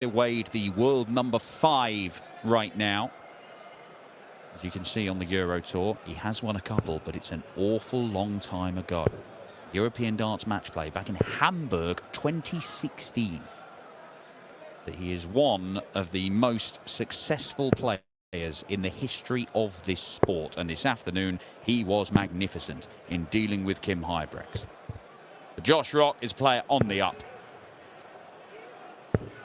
Wade, the world number 5 right now. As you can see on the Euro Tour, he has won a couple, but it's an awful long time ago. European darts match play back in Hamburg 2016. That he is one of the most successful players in the history of this sport. And this afternoon, he was magnificent in dealing with Kim Huybrechts. Josh Rock is player on the up.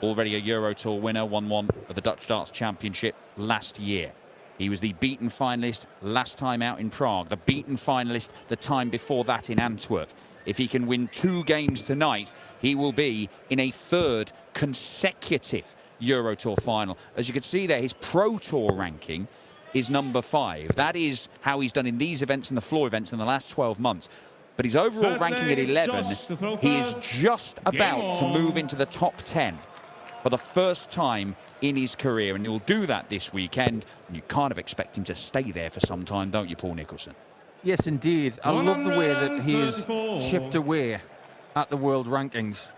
Already a Euro Tour winner, won one of the Dutch Darts Championship last year. He was the beaten finalist last time out in Prague, the beaten finalist the time before that in Antwerp. If he can win 2 games tonight, he will be in a 3rd consecutive Euro Tour final. As you can see there, his Pro Tour ranking is number 5. That is how he's done in these events and the floor events in the last 12 months. But his overall ranking at 11, he is just about to move into the top 10 for the first time in his career. And he'll do that this weekend. And you kind of expect him to stay there for some time, don't you, Paul Nicholson? Yes, indeed. I love the way that he is chipped away at the world rankings.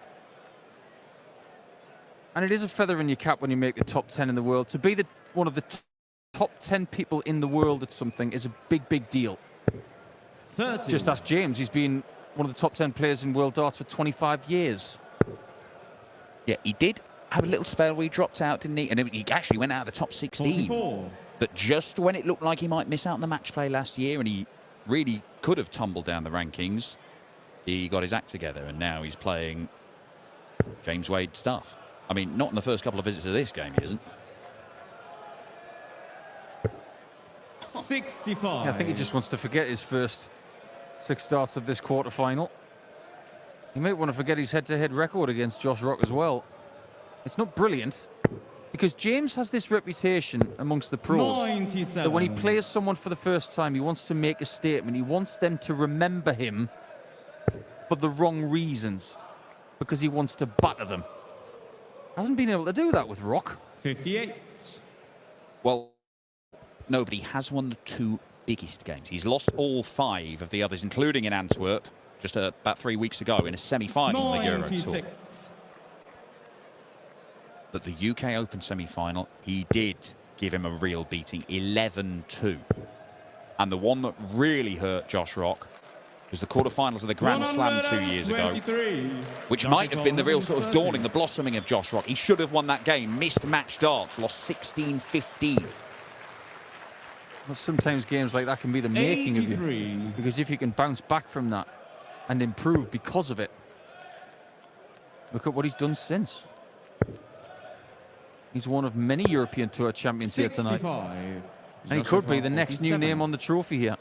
And it is a feather in your cap when you make the top 10 in the world. To be one of the top 10 people in the world at something is a big, big deal. 30. Just ask James. He's been one of the top 10 players in world darts for 25 years. Yeah, he did have a little spell where he dropped out, didn't he? And he actually went out of the top 16. 44. But just when it looked like he might miss out on the match play last year, and he really could have tumbled down the rankings, he got his act together, and now he's playing James Wade stuff. I mean, not in the first couple of visits of this game, he isn't. 65. Yeah, I think he just wants to forget his first 6 starts of this quarter-final. He might want to forget his head-to-head record against Josh Rock as well. It's not brilliant, because James has this reputation amongst the pros 97. that when he plays someone for the first time, he wants to make a statement. He wants them to remember him for the wrong reasons, because he wants to batter them. Hasn't been able to do that with Rock. 58. Well, nobody has won the 2 biggest games. He's lost all 5 of the others, including in Antwerp, just about 3 weeks ago in a semi-final in the Euro Tour. But the UK Open semi-final, he did give him a real beating, 11-2. And the one that really hurt Josh Rock was the quarterfinals of the Grand Slam 2 years ago, which might have been the real sort of dawning, the blossoming of Josh Rock. He should have won that game, missed match darts, lost 16-15. Well, sometimes games like that can be the making 83. of you, because if you can bounce back from that and improve because of it, look at what he's done since. He's one of many European Tour champions 65. here tonight. And he could be the next new name on the trophy here.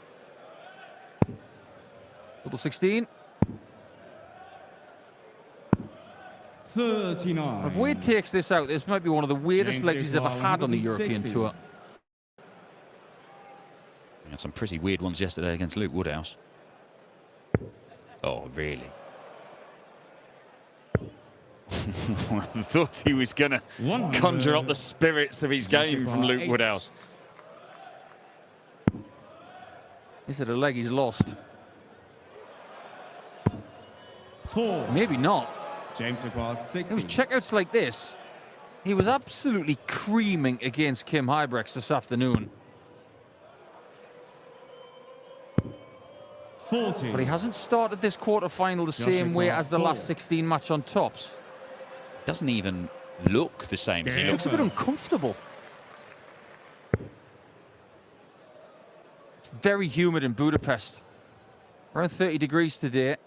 Double 16. 39. If Wade takes this out, this might be one of the weirdest James legs he's ever had on the European 60. Tour. He had some pretty weird ones yesterday against Luke Woodhouse. Oh, really? I thought he was going to conjure up the spirits of his game from Luke Woodhouse. Is it a leg he's lost? 4. Maybe not. James across 60. It was checkouts like this. He was absolutely creaming against Kim Huybrechts this afternoon. 40. But he hasn't started this quarter-final the same way as the last 16 match on tops. Doesn't even look the same as he He looks. looks a bit uncomfortable. It's very humid in Budapest. Around 30 degrees today.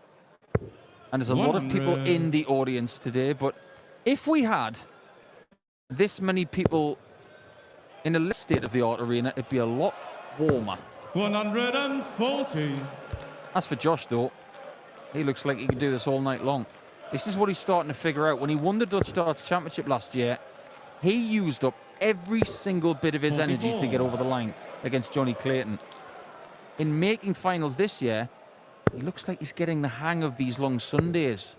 And there's a lot of people in the audience today. But if we had this many people in a state of the art arena, it'd be a lot warmer. 140. As for Josh, though, he looks like he can do this all night long. This is what he's starting to figure out. When he won the Dutch Darts Championship last year, he used up every single bit of his energy to get over the line against Johnny Clayton. In making finals this year, he looks like he's getting the hang of these long Sundays,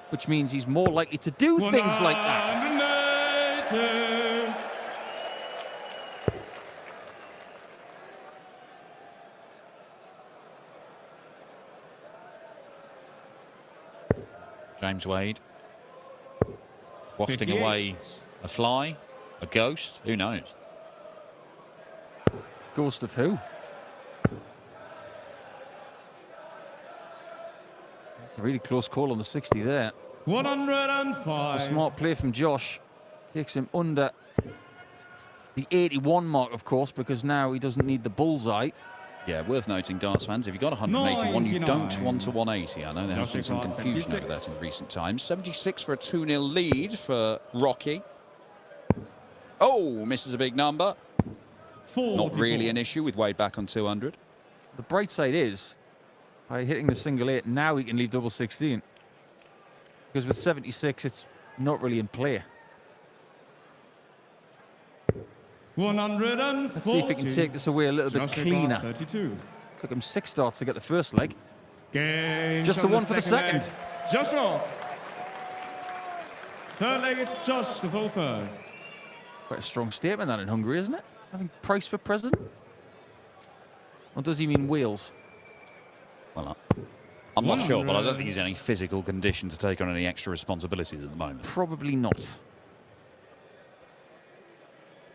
which means he's more likely to do things like that. James Wade. wafting 58. away a fly, a ghost, who knows? Ghost of who? It's a really close call on the 60 there. 105. It's a smart play from Josh. Takes him under the 81 mark, of course, because now he doesn't need the bullseye. Yeah, worth noting, darts fans, if you've got 181, you don't 99. want to 180. I know there has been some confusion over that in recent times. 76 for a 2-0 lead for Rocky. Oh, misses a big number. 44. Not really an issue with Wade back on 200. The bright side is, by hitting the single 8, now he can leave double 16. Because with 76, it's not really in play. 140. Let's see if he can take this away a little bit Joshua cleaner. 32. Took him 6 starts to get the first leg. Game Just the one for the second. leg. Joshua. Third leg, it's Josh, the full first. Quite a strong statement that in Hungary, isn't it? Having Price for president? Or does he mean Wales? Well, I'm not sure, but I don't 100. think he's in any physical condition to take on any extra responsibilities at the moment. Probably not.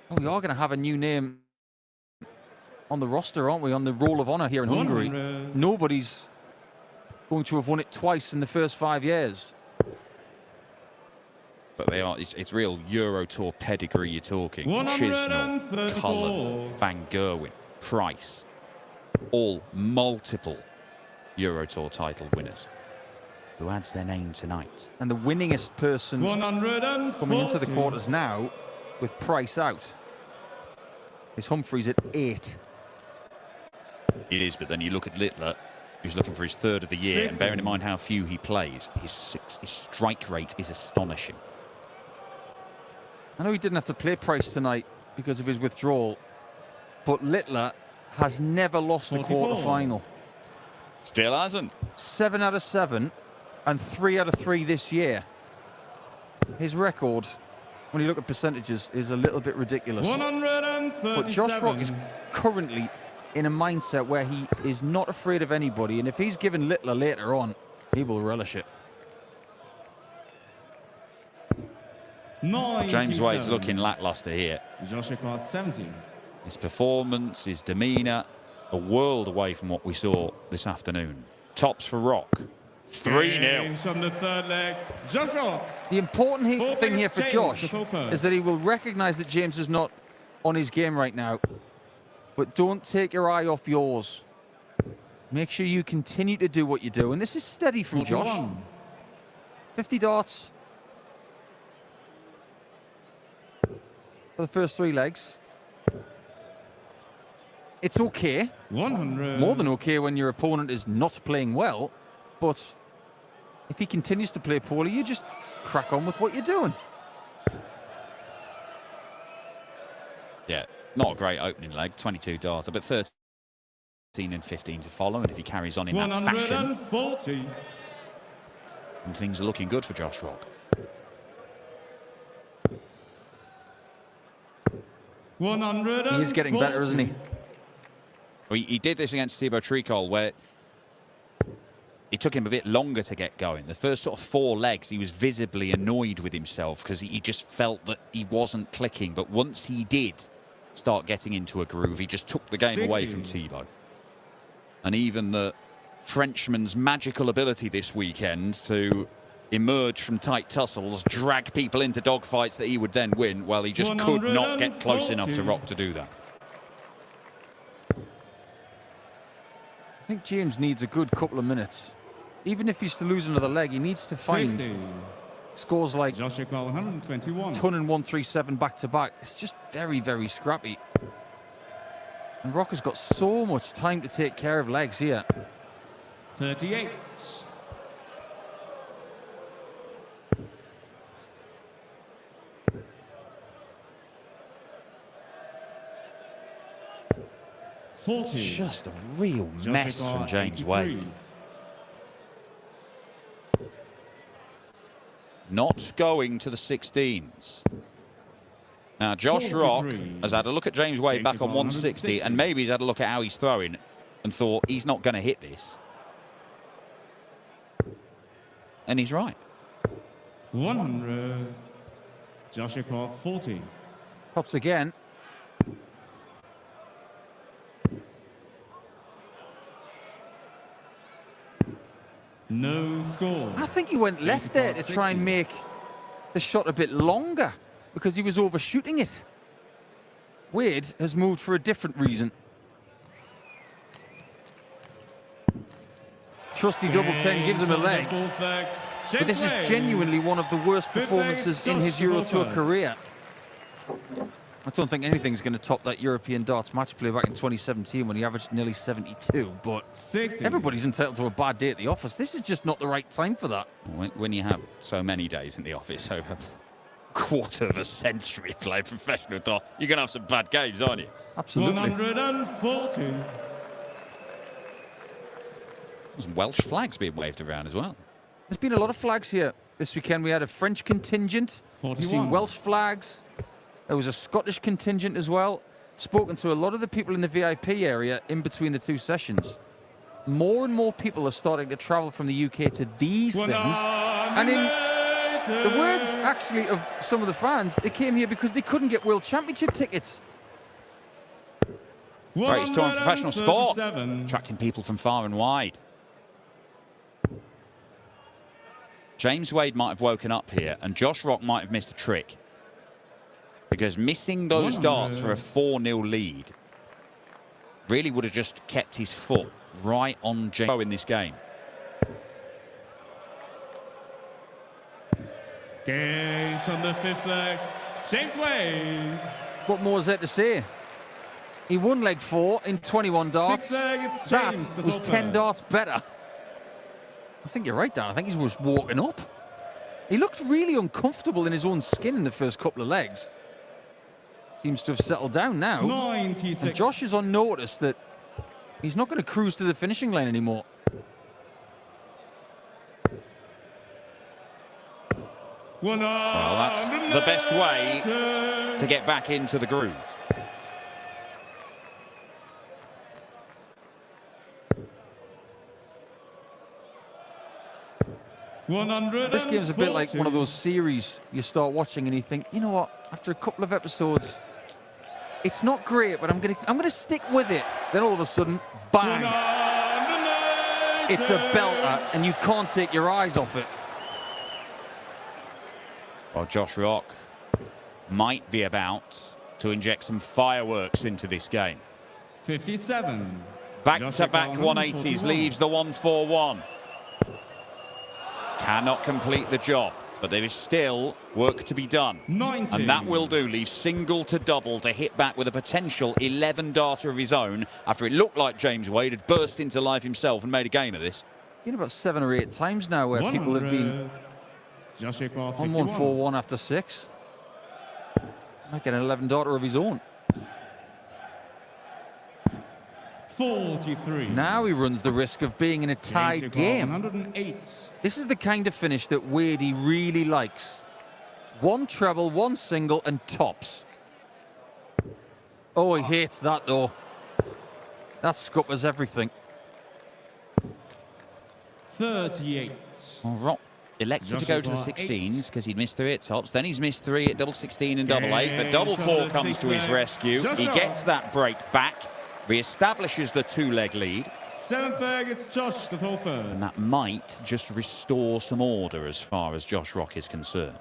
Oh, we are going to have a new name on the roster, aren't we? On the Roll of Honour here in Hungary. 100. Nobody's going to have won it twice in the first 5 years. But they are, it's real Euro Tour pedigree you're talking. Chisnell, 134. Cullen, Van Gerwen, Price. All multiple Euro Tour title winners. Who adds their name tonight? And the winningest person 140. coming into the quarters now, with Price out, is Humphreys at 8. It is, but then you look at Littler, who's looking for his third of the year, 60. and bearing in mind how few he plays, his strike rate is astonishing. I know he didn't have to play Price tonight because of his withdrawal, but Littler has never lost a 44. quarter-final. Still hasn't. 7 out of 7 and 3 out of 3 this year. His record, when you look at percentages, is a little bit ridiculous. 137. But Josh Rock is currently in a mindset where he is not afraid of anybody, and if he's given Littler later on, he will relish it. 97. James Wade's looking lacklustre here. Joshua class 70. His performance, his demeanour, a world away from what we saw this afternoon. Tops for Rock. 3-0. Games from the third leg. Joshua. The important Four thing here minutes, for James, Josh the full first. is that he will recognise that James is not on his game right now, but don't take your eye off yours. Make sure you continue to do what you do, and this is steady from Josh. 41. 50 darts for the first 3 legs. It's okay, 100. more than okay when your opponent is not playing well, but if he continues to play poorly, you just crack on with what you're doing. Yeah, not a great opening leg, 22 darts, but 13 and 15 to follow, and if he carries on in that fashion, 140. and things are looking good for Josh Rock. He is getting better, isn't he? Well, he did this against Thibaut Tricol, where it took him a bit longer to get going. The first sort of 4 legs, he was visibly annoyed with himself because he just felt that he wasn't clicking. But once he did start getting into a groove, he just took the game away from Thibaut. And even the Frenchman's magical ability this weekend to emerge from tight tussles, drag people into dogfights that he would then win, well, he just could not get close enough to Rock to do that. I think James needs a good couple of minutes. Even if he's to lose another leg, he needs to find 60. scores like Joshua call 121. ton and 137 back to back. It's just very, very scrappy. And Rock has got so much time to take care of legs here. 38. Just a real mess from James Wade. Not going to the 16s. Now, Josh Rock 43. has had a look at James Wade James back on Wade 160, and maybe he's had a look at how he's throwing and thought he's not going to hit this. And he's right. 100. Joshua 40. Tops again. No score. I think he went left there to try and make the shot a bit longer because he was overshooting it. Wade has moved for a different reason. Trusty double 10 gives him a leg. But this is genuinely one of the worst performances in his Euro Tour career. I don't think anything's going to top that European darts match play back in 2017 when he averaged nearly 72, but 60. everybody's entitled to a bad day at the office. This is just not the right time for that. When you have so many days in the office over a quarter of a century playing professional dart, you're going to have some bad games, aren't you? Absolutely. 140. Some Welsh flags being waved around as well. There's been a lot of flags here. This weekend we had a French contingent. We've seen 41. Welsh flags. There was a Scottish contingent as well. Spoken to a lot of the people in the VIP area in between the two sessions. More and more people are starting to travel from the UK to these things. And in the words, actually, of some of the fans, they came here because they couldn't get World Championship tickets. Greatest tour in professional sport, 137. attracting people from far and wide. James Wade might have woken up here, and Josh Rock might have missed a trick. Because missing those darts for a 4-0 lead really would have just kept his foot right on James in this game. Gage on the fifth leg. James Wade. What more is there to say? He won leg 4 in 21 darts. Sixth leg, it's That James to was hold 10 first. darts better. I think you're right, Dan. I think he was walking up. He looked really uncomfortable in his own skin in the first couple of legs. Seems to have settled down now. 96. And Josh is on notice that he's not going to cruise to the finishing line anymore. Well, Well, that's the best way to get back into the groove. This game's a bit like one of those series you start watching and you think, you know what, after a couple of episodes, it's not great, but I'm gonna stick with it. Then all of a sudden, bang! It's a belter, and you can't take your eyes off it. Well, Josh Rock might be about to inject some fireworks into this game. 57. Back-to-back 180s, leaves the 141. Cannot complete the job, but there is still work to be done. 90. And that will do, leave single to double to hit back with a potential 11-darter of his own after it looked like James Wade had burst into life himself and made a game of this. Been about 7 or 8 times now where people have been Joshua on 141 after 6. Might get an 11-darter of his own. 43. Now he runs the risk of being in a tied game. 108. This is the kind of finish that Wadey really likes. 1 treble, 1 single, and tops. Oh, he hates that, though. That scuppers everything. 38. Well, Rock elected to go to the 16s because he'd missed 3 at tops. Then he's missed 3 at double 16 and double 8. But double 4 comes to his rescue. He gets that break back, re-establishes the 2-leg lead. 7th leg, it's Josh to fall first. And that might just restore some order as far as Josh Rock is concerned.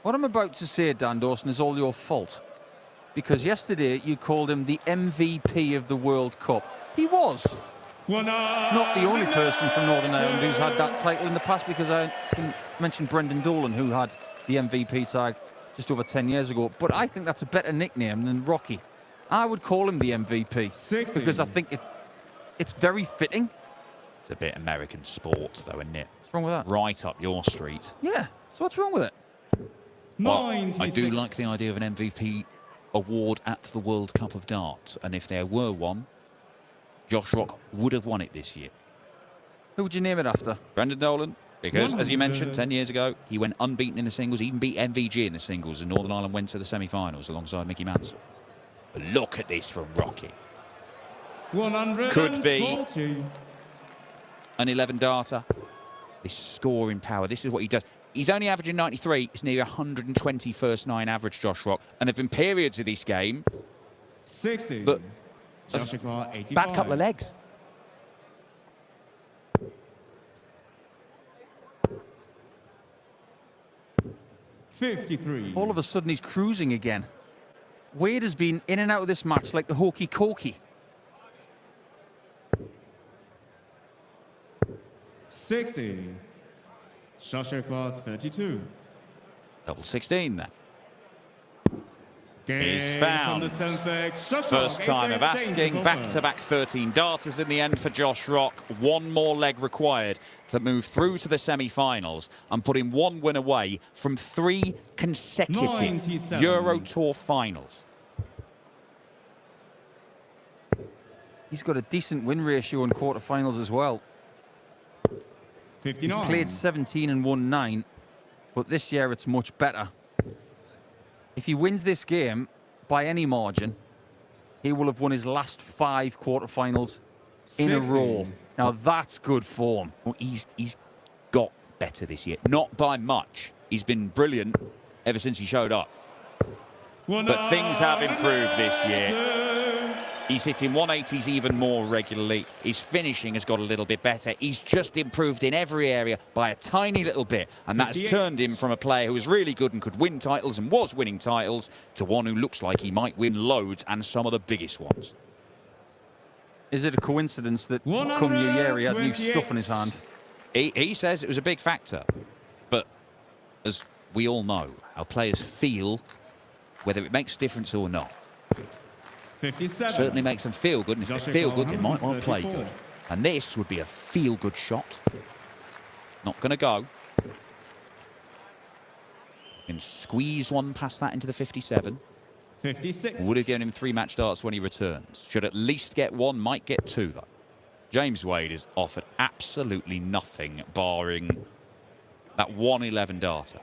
What I'm about to say, Dan Dawson, is all your fault. Because yesterday you called him the MVP of the World Cup. He was. Not the only person from Northern Ireland who's had that title in the past, because I mentioned Brendan Dolan, who had the MVP tag just over 10 years ago. But I think that's a better nickname than Rocky. I would call him the MVP 60. because I think it's very fitting. It's a bit American sport, though, isn't it? What's wrong with that? Right up your street. Yeah, so what's wrong with it? Well, 96. I do like the idea of an MVP award at the World Cup of Darts. And if there were one, Josh Rock would have won it this year. Who would you name it after? Brendan Dolan, because, as you mentioned, 100. 10 years ago, he went unbeaten in the singles, even beat MVG in the singles, and Northern Ireland went to the semi-finals alongside Mickey Manson. But look at this from Rocky. 140. Could be an 11-darter. This scoring power, this is what he does. He's only averaging 93. It's nearly 120 first 9 average, Josh Rock. And there have been periods of this game 60. that Joshua 85. bad couple of legs. $53. All of a sudden, he's cruising again. Wade has been in and out of this match like the hokey cokey. 60. Joshua 32. Double 16 then. Game He's found. on the 7th leg. Joshua, First time of asking, back-to-back 13 darters in the end for Josh Rock. One more leg required to move through to the semi-finals and put him one win away from 3 consecutive 97. Euro Tour finals. He's got a decent win ratio in quarterfinals as well. 59. He's played 17 and won 9, but this year it's much better. If he wins this game by any margin, he will have won his last 5 quarterfinals in a 60. row. Now that's good form. Well, he's got better this year. Not by much. He's been brilliant ever since he showed up. But things have improved this year. He's hitting 180s even more regularly. His finishing has got a little bit better. He's just improved in every area by a tiny little bit. And that's 58. turned him from a player who was really good and could win titles and was winning titles to one who looks like he might win loads and some of the biggest ones. Is it a coincidence that come New Year he had new stuff in his hand? He says it was a big factor. But as we all know, how players feel, whether it makes a difference or not, 57. certainly makes them feel good, and if they Joshua feel good, they might want to play 34. good. And this would be a feel-good shot. Not going to go. Can squeeze one past that into the 57. 56. Would have given him 3 match darts when he returns. Should at least get 1, might get 2 though. James Wade is offered absolutely nothing, barring that 111 darter.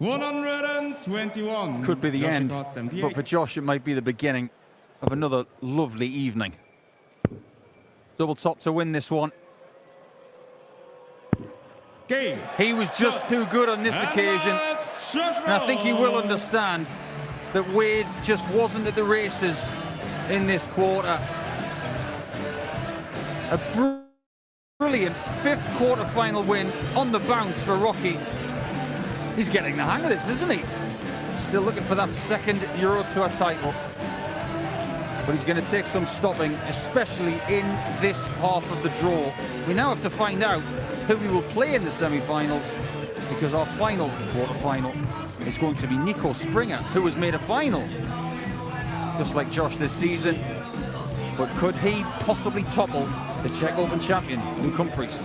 $121. Could be the Joshua end, 78. but for Josh it might be the beginning of another lovely evening. Double top to win this one. Game. He was just too good on this occasion. And I think he will understand that Wade just wasn't at the races in this quarter. A brilliant 5th quarter-final win on the bounce for Rocky. He's getting the hang of this, isn't he? Still looking for that 2nd Euro Tour title. But he's going to take some stopping, especially in this half of the draw. We now have to find out who we will play in the semi-finals, because our final quarter-final is going to be Nico Springer, who has made a final, just like Josh this season. But could he possibly topple the Czech Open champion, Luke Humphries?